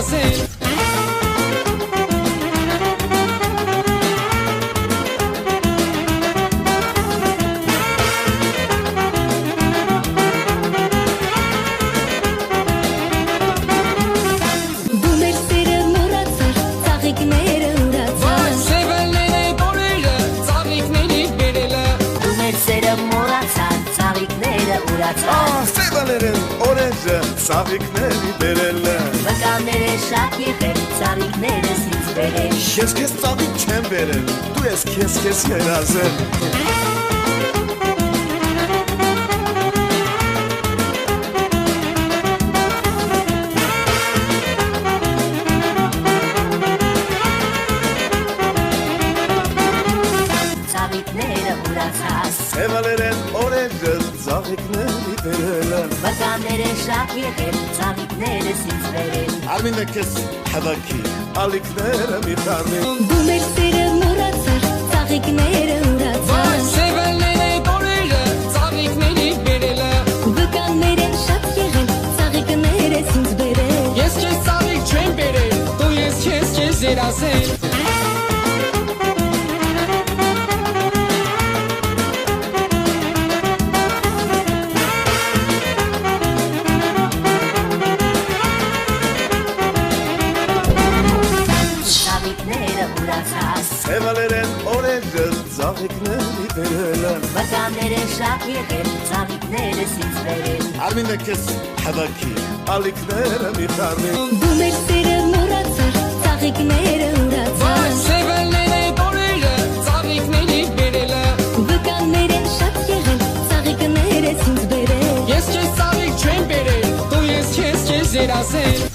ասել Սևալերեն օրենջը ծաղիկների բերել Վկաները շատ եղել, ծաղիկներս ինձ բերել Ես քեզ ծաղիկ չեմ բերել, դու ես քեզ երազել Ծաղիկները ուրացած Սևալերեն օրենջը ծաղիկների բերել Վկաները շատ եղել, ծաղիկներս ինձ բերել Արմինը քեզ հավաքի, ալիքները մի խառնի Դու մեր սերը մոռացար, ծաղիկները ուրացած Սևալները օրերը ծաղիկների բերելը Վկանները շատ եղել, ծաղիկներս ինձ բերել Ես քեզ ծաղիկ չեմ բերել, դու ես քեզ երազել Սևալերեն օրենջը ծաղիկների բերել Վկաները շատ եղել, ծաղիկներս ինձ բերել Արմինը քեզ հավաքի, ալիքները մի խառնի Դու մեր սերը մոռացար, ծաղիկները ուրացած Սևալները օրերը ծաղիկների բերելը Վկաները շատ եղել, ծաղիկներս ինձ բերել Ես քեզ ծաղիկ չեմ բերել, դու ես քեզ երազել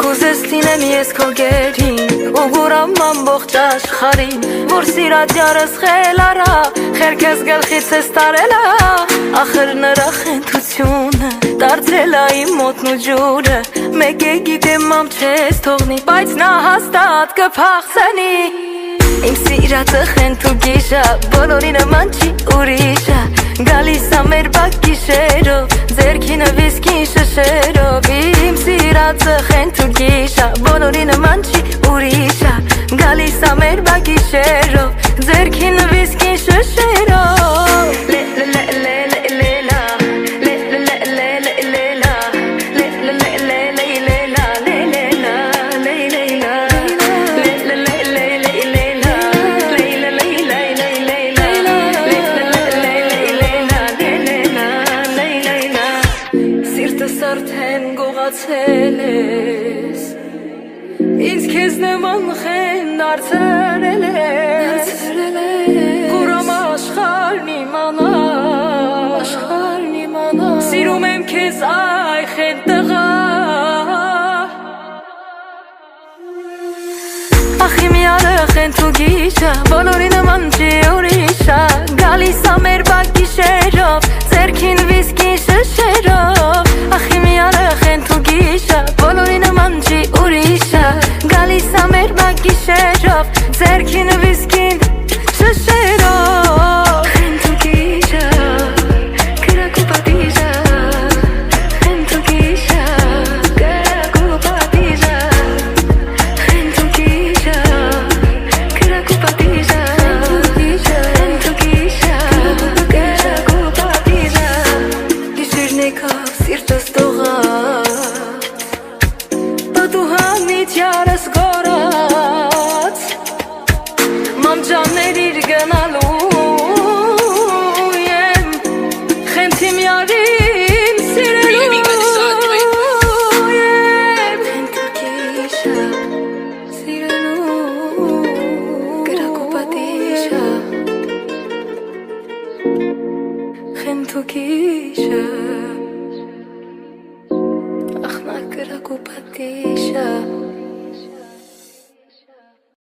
Կուզեստինեմ ես քո գերին ու գուրամ ամբողջ աշխարհին որ սիրած յարս խելարա խելքես գլխից ես տարելա ախր նրա խենթությունը դարձրել է իմ մոտն ու ջուրը մեկ է գիտեմ ամ չես թողնի բայց նա հաստատ կփախցնի իմ սիրածը խենթ ու գիշա բոլորի նման չի ուրիշա գալիս ա մեր բակ գիշերով ձերքինը վիսկին շշերով իմ սիրածը խենթ ու գիշա բոլորի նման չի ուրիշա գալիս ա մեր բակ գիշերով ձերքինը վիսկին շշերով Ինձ քեզ նման խեն դարձրել ես Կուրամ աշխարհն իմանա Սիրում եմ քեզ այ խեն տղա Ախ իմ յարը խենթ ու գիշա Բոլորի նման չի ուրիշա Գալիս ա մեր բակ գիշերով Ձերքին վիսկին շշերով Ախ իմ յարը խենթ ու գիշա Բոլորի նման չի ուրիշա Գալիս ա մեր բակ գիշերով Ձերքին վիսկին շշերով Խենթ ու գիշա Կրակ ու պատիժա Խենթ ու գիշա Կրակ ու պատիժա Խենթ ու գիշա Կրակ ու պատիժա Խենթ ու գիշա Կրակ ու պատիժա Գիշերն եկավ սիրտս տողաց Պատուհանից յարս գորած Մանջաններ իր գնալու եմ Խենթ իմ յարին սիրելու եմ Խենթ ու գիշա սիրելու Կրակ ու պատիժա Խենթ ու գիշա